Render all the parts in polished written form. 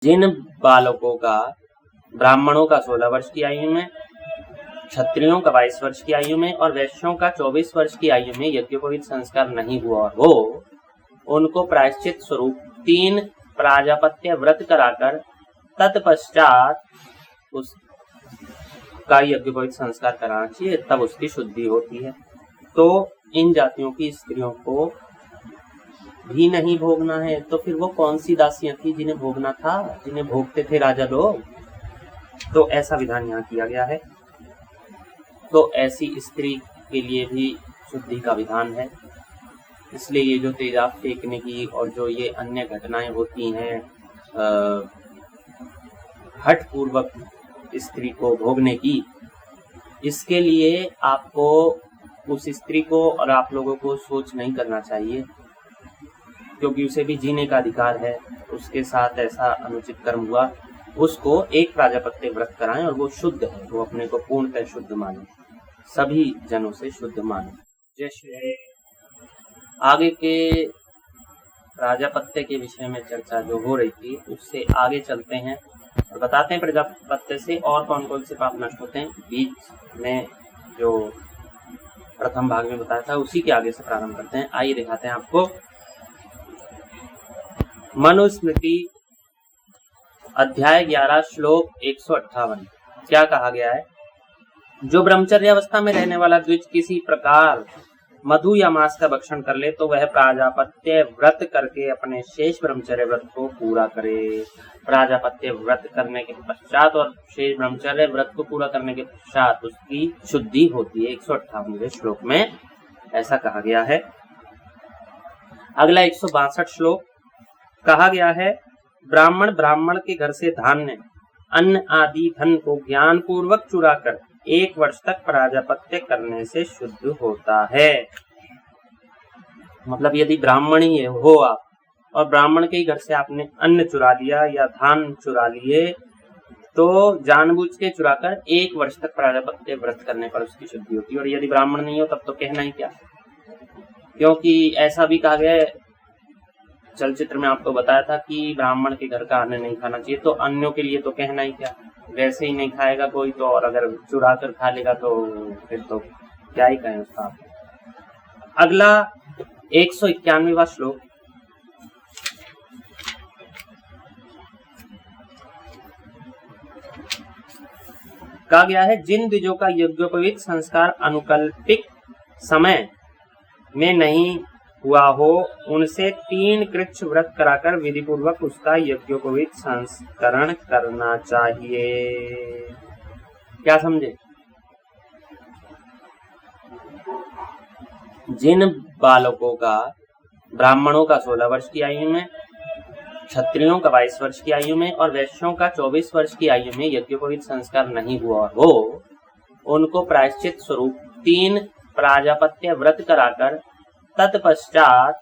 जिन बालकों का ब्राह्मणों का 16 वर्ष की आयु में, क्षत्रियों का 22 वर्ष की आयु में और वैश्यों का 24 वर्ष की आयु में यज्ञोपवीत संस्कार नहीं हुआ हो, उनको प्रायश्चित स्वरूप 3 प्राजापत्य व्रत कराकर तत्पश्चात उसका यज्ञोपवीत संस्कार कराना चाहिए, तब उसकी शुद्धि होती है। तो इन जातियों की स्त्रियों को भी नहीं भोगना है, तो फिर वो कौन सी दासियां थी जिन्हें भोगना था, जिन्हें भोगते थे राजा लोग? तो ऐसा विधान यहाँ किया गया है। तो ऐसी स्त्री के लिए भी शुद्धि का विधान है। इसलिए ये जो तेजाब फेंकने की और जो ये अन्य घटनाएं होती हैं हठ पूर्वक स्त्री को भोगने की, इसके लिए आपको उस स्त्री को और आप लोगों को सोच नहीं करना चाहिए, क्योंकि उसे भी जीने का अधिकार है। उसके साथ ऐसा अनुचित कर्म हुआ, उसको एक प्राजापत्य व्रत कराएं और वो शुद्ध है, वो अपने को पूर्णतः शुद्ध माने, सभी जनों से शुद्ध माने। जैसे आगे के प्राजापत्य के विषय में चर्चा जो हो रही थी, उससे आगे चलते हैं और बताते हैं प्राजापत्य से और कौन कौन से पाप नष्ट होते हैं। बीच में जो प्रथम भाग में बताया था उसी के आगे से प्रारंभ करते हैं। आइए दिखाते हैं आपको। मनुस्मृति अध्याय 11 श्लोक 158 क्या कहा गया है? जो ब्रह्मचर्य अवस्था में रहने वाला द्विज किसी प्रकार मधु या मांस का भक्षण कर ले, तो वह प्राजापत्य व्रत करके अपने शेष ब्रह्मचर्य व्रत को पूरा करे। प्राजापत्य व्रत करने के पश्चात और शेष ब्रह्मचर्य व्रत को पूरा करने के पश्चात उसकी शुद्धि होती है। 158वें श्लोक में ऐसा कहा गया है। अगला 162 श्लोक कहा गया है, ब्राह्मण के घर से धान्य, अन्न आदि धन को ज्ञान पूर्वक चुरा कर 1 वर्ष तक प्राजापत्य करने से शुद्ध होता है। मतलब यदि ब्राह्मण ही हो आप और ब्राह्मण के घर से आपने अन्न चुरा लिया या धान चुरा लिए, तो जानबूझ के चुराकर 1 वर्ष तक प्राजापत्य व्रत करने पर उसकी शुद्धि होती है। और यदि ब्राह्मण नहीं हो तब तो कहना ही क्या, क्योंकि ऐसा भी कहा गया है, चलचित्र में आपको बताया था कि ब्राह्मण के घर का अन्न नहीं खाना चाहिए, तो अन्यों के लिए तो कहना ही क्या, वैसे ही नहीं खाएगा कोई तो, और अगर चुरा कर खा लेगा तो फिर तो क्या ही कहें उसका। अगला 191वां श्लोक कहा गया है, जिन द्विजों का यज्ञोपवीत संस्कार अनुकल्पिक समय में नहीं हुआ हो, उनसे 3 कृच्छ व्रत कराकर विधि पूर्वक उसका यज्ञोपवीत संस्करण करना चाहिए। क्या समझे? जिन बालकों का ब्राह्मणों का 16 वर्ष की आयु में, क्षत्रियों का 22 वर्ष की आयु में और वैश्यों का 24 वर्ष की आयु में यज्ञोपवीत संस्कार नहीं हुआ हो, उनको प्रायश्चित स्वरूप 3 प्राजापत्य व्रत कराकर तत्पश्चात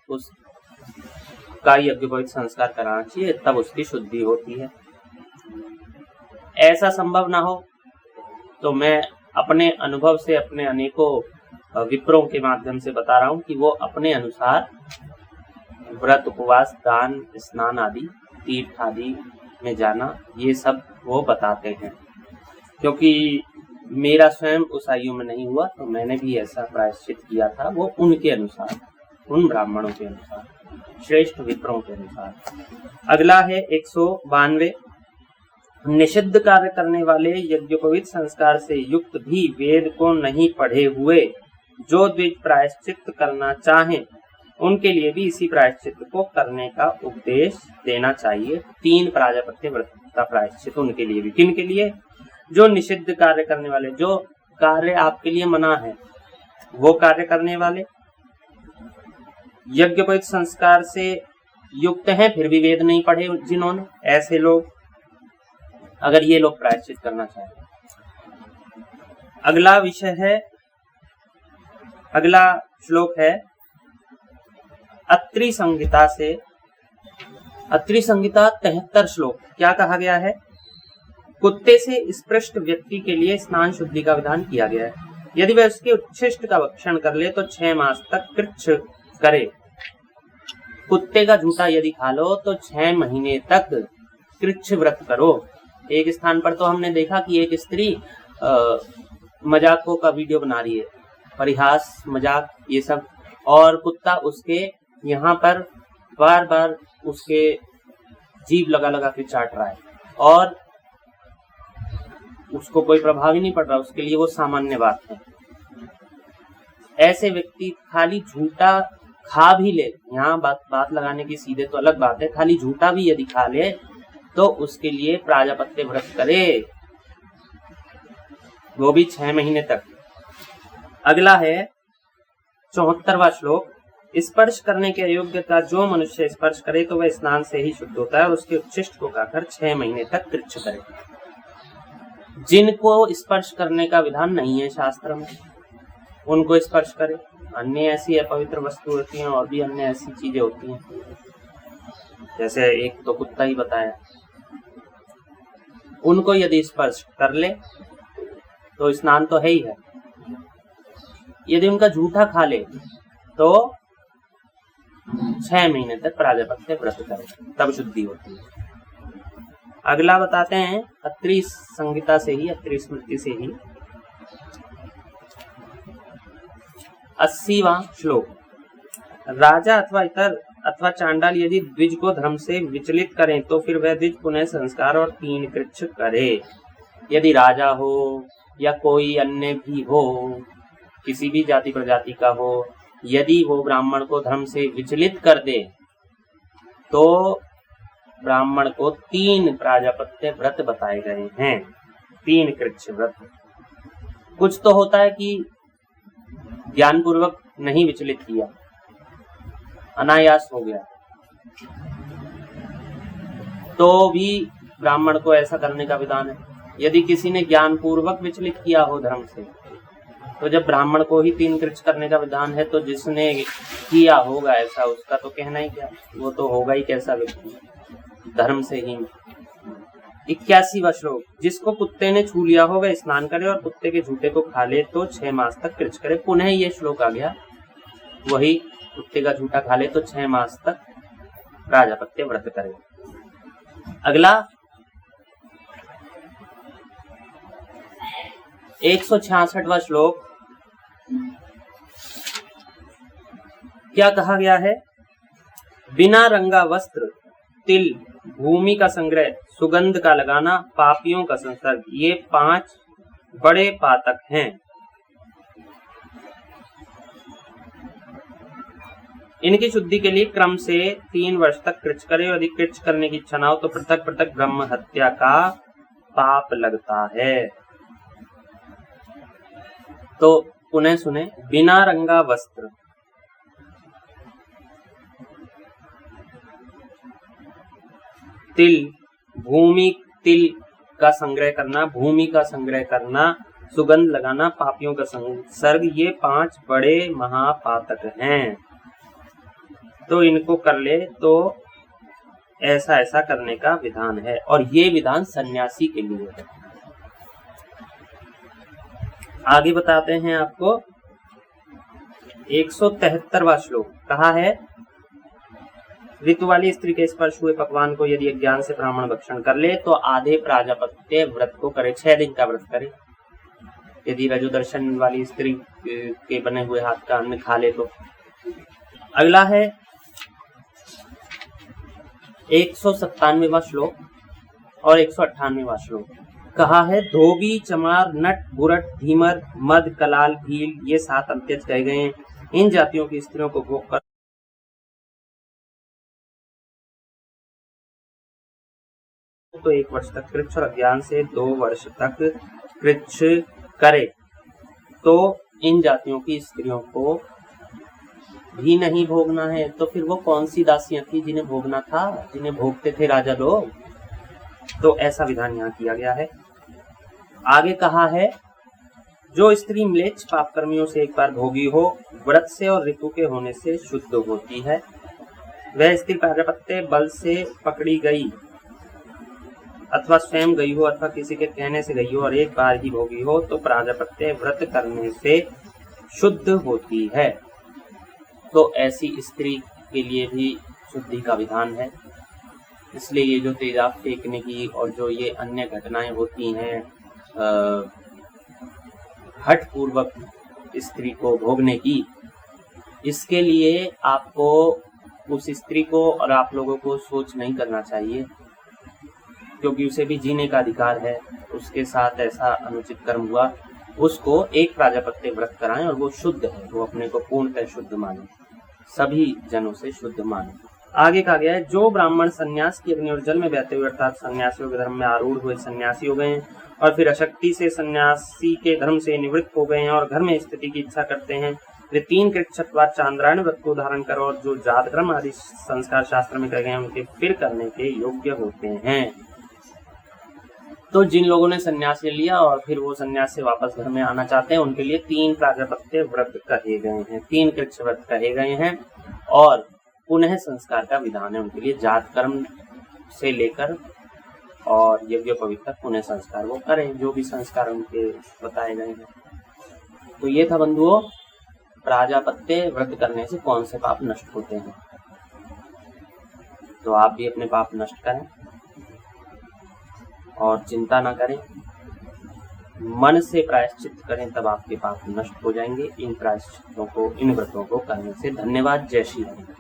उसका यज्ञोपवीत संस्कार कराना चाहिए, तब उसकी शुद्धि होती है। ऐसा संभव ना हो तो मैं अपने अनुभव से, अपने अनेकों विप्रों के माध्यम से बता रहा हूं कि वो अपने अनुसार व्रत, उपवास, दान, स्नान आदि, तीर्थ आदि में जाना, ये सब वो बताते हैं। क्योंकि मेरा स्वयं उस आयु में नहीं हुआ, तो मैंने भी ऐसा प्रायश्चित किया था, वो उनके अनुसार, उन ब्राह्मणों के अनुसार, श्रेष्ठ विप्रों के अनुसार। अगला है 192, निषिद्ध कार्य करने वाले यज्ञोपवीत संस्कार से युक्त भी वेद को नहीं पढ़े हुए जो द्विज प्रायश्चित करना चाहें, उनके लिए भी इसी प्रायश्चित को करने का उपदेश देना चाहिए। 3 प्राजापत्य व्रत का प्रायश्चित उनके लिए भी। किन के लिए? जो निषिद्ध कार्य करने वाले, जो कार्य आपके लिए मना है वो कार्य करने वाले, यज्ञोपवीत संस्कार से युक्त हैं फिर भी वेद नहीं पढ़े जिन्होंने, ऐसे लोग, अगर ये लोग प्रायश्चित करना चाहें। अगला विषय है, अगला श्लोक है अत्रि संहिता से, अत्रि संहिता 73 श्लोक। क्या कहा गया है? कुत्ते से स्पृष्ट व्यक्ति के लिए स्नान शुद्धि का विधान किया गया है। यदि वह उसके उच्छिष्ट का भक्षण कर ले तो 6 मास तक कृच्छ करे। कुत्ते का झूठा यदि खा लो तो 6 महीने तक कृच्छ व्रत करो। एक स्थान पर तो हमने देखा कि एक स्त्री मजाकों का वीडियो बना रही है, परिहास मजाक ये सब, और कुत्ता उसके यहाँ पर बार बार उसके जीभ लगा लगा के चाट रहा है और उसको कोई प्रभाव ही नहीं पड़ रहा, उसके लिए वो सामान्य बात है। ऐसे व्यक्ति खाली झूठा खा भी ले, यहाँ बात लगाने की सीधे तो अलग बात है, खाली झूठा भी यदि खा ले तो उसके लिए प्राजापत्य व्रत करे, वो भी 6 महीने तक। अगला है 74वां श्लोक। स्पर्श करने के अयोग्य का जो मनुष्य स्पर्श करे तो वह स्नान से ही शुद्ध होता है और उसके उच्छिष्ट को खाकर 6 महीने तक कृच्छ करे। जिनको स्पर्श करने का विधान नहीं है शास्त्र में, उनको स्पर्श करे। अन्य ऐसी अपवित्र वस्तु होती हैं और भी अन्य ऐसी चीजें होती हैं, जैसे एक तो कुत्ता ही बताया, उनको यदि स्पर्श कर ले तो स्नान तो है ही है। यदि उनका झूठा खा ले तो 6 महीने तक प्राजापत्य व्रत करे, तब शुद्धि होती है। अगला बताते हैं अत्रि संहिता से ही, अत्रि स्मृति से ही 80वां श्लोक। राजा अथवा इतर अथवा चांडाल यदि द्विज को धर्म से विचलित करें तो फिर वह द्विज पुनः संस्कार और 3 कृच्छ करे। यदि राजा हो या कोई अन्य भी हो, किसी भी जाति प्रजाति का हो, यदि वो ब्राह्मण को धर्म से विचलित कर दे तो ब्राह्मण को 3 प्राजापत्य व्रत बताए गए हैं, 3 कृच्छ व्रत। कुछ तो होता है कि ज्ञान पूर्वक नहीं विचलित किया, अनायास हो गया, तो भी ब्राह्मण को ऐसा करने का विधान है। यदि किसी ने ज्ञान पूर्वक विचलित किया हो धर्म से, तो जब ब्राह्मण को ही 3 कृच्छ करने का विधान है तो जिसने किया होगा ऐसा, उसका तो कहना ही क्या, वो तो होगा ही कैसा व्यक्ति, धर्म से ही। 81वां श्लोक। जिसको कुत्ते ने छू लिया हो वह स्नान करे और कुत्ते के झूठे को खा ले तो 6 मास तक कृच्छ करे। पुनः ये श्लोक आ गया, वही कुत्ते का झूठा खा ले तो 6 मास तक प्राजापत्य व्रत करे। अगला 166वां श्लोक। क्या कहा गया है? बिना रंगा वस्त्र, तिल, भूमि का संग्रह, सुगंध का लगाना, पापियों का संसर्ग, ये 5 बड़े पातक हैं। इनकी शुद्धि के लिए क्रम से 3 वर्ष तक कृच्छ करे। यदि कृच्छ करने की इच्छा ना हो तो पृथक पृथक ब्रह्म हत्या का पाप लगता है। तो पुनः सुने, बिना रंगा वस्त्र, तिल, भूमि, तिल का संग्रह करना, भूमि का संग्रह करना, सुगंध लगाना, पापियों का संसर्ग, ये 5 बड़े महापातक हैं। तो इनको कर ले तो ऐसा ऐसा करने का विधान है, और ये विधान सन्यासी के लिए है। आगे बताते हैं आपको 173वां श्लोक। कहा है, ऋतु वाली स्त्री के स्पर्श हुए पकवान को यदि अज्ञान से ब्राह्मण भक्षण कर ले तो आधे प्राजापत्य व्रत को करे, 6 दिन का व्रत करे। यदि रजोदर्शन वाली स्त्री के बने हुए हाथ का अन्न खा ले तो। अगला है 197वां श्लोक और 198वां श्लोक। कहा है, धोबी, चमार, नट, बुरट, धीमर, मद, कलाल, भील, ये 7 अंत्यज कहे गए हैं। इन जातियों की स्त्रियों को भोग कर तो 1 वर्ष तक कृच्छ और अज्ञान से 2 वर्ष तक कृच्छ करे। तो इन जातियों की स्त्रियों को भी नहीं भोगना है, तो फिर वो कौन सी दासियां थी जिन्हें भोगना था, जिन्हें भोगते थे राजा लोग? तो ऐसा विधान यहाँ किया गया है। आगे कहा है, जो स्त्री म्लेच्छ पापकर्मियों से एक बार भोगी हो, व्रत से और ऋतु के होने से शुद्ध होती है। वह स्त्री प्राजापत्य बल से पकड़ी गई अथवा स्वयं गई हो अथवा किसी के कहने से गई हो और एक बार ही भोगी हो तो प्राजापत्य व्रत करने से शुद्ध होती है। तो ऐसी स्त्री के लिए भी शुद्धि का विधान है। इसलिए ये जो तेजाब फेंकने की और जो ये अन्य घटनाएं होती हैं हठ पूर्वक स्त्री को भोगने की, इसके लिए आपको उस स्त्री को और आप लोगों को सोच नहीं करना चाहिए, क्योंकि उसे भी जीने का अधिकार है। उसके साथ ऐसा अनुचित कर्म हुआ, उसको एक प्राजापत्य व्रत कराएं और वो शुद्ध है, वो अपने को पूर्णतः शुद्ध माने, सभी जनों से शुद्ध माने। आगे कहा गया है, जो ब्राह्मण सन्यास की अग्नि और जल में बहते हुए अर्थात सन्यासियों के धर्म में आरूढ़ हुए सन्यासी हो गए हैं और फिर अशक्ति से सन्यासी के धर्म से निवृत्त हो गए हैं और घर में स्थिति की इच्छा करते हैं, वे 3 कृच्छ्रत्वाद चांद्रायण व्रत को धारण कर और जो जात कर्म आदि संस्कार शास्त्र में कहे गए हैं उनके फिर करने के योग्य होते हैं। तो जिन लोगों ने सन्यास ले लिया और फिर वो सन्यास से वापस घर में आना चाहते हैं, उनके लिए 3 प्राजापत्य व्रत कहे गए हैं, 3 कृच्छ व्रत कहे गए हैं और पुनः संस्कार का विधान है उनके लिए। जात कर्म से लेकर और यज्ञ पवित्र पुनः संस्कार वो करें, जो भी संस्कार उनके बताए गए हैं। तो ये था बंधुओं, प्राजापत्य व्रत करने से कौन से पाप नष्ट होते हैं। तो आप भी अपने पाप नष्ट करें और चिंता ना करें, मन से प्रायश्चित करें, तब आपके पाप नष्ट हो जाएंगे। इन प्रायश्चितों को, इन व्रतों को करने से। धन्यवाद। जय श्री राम।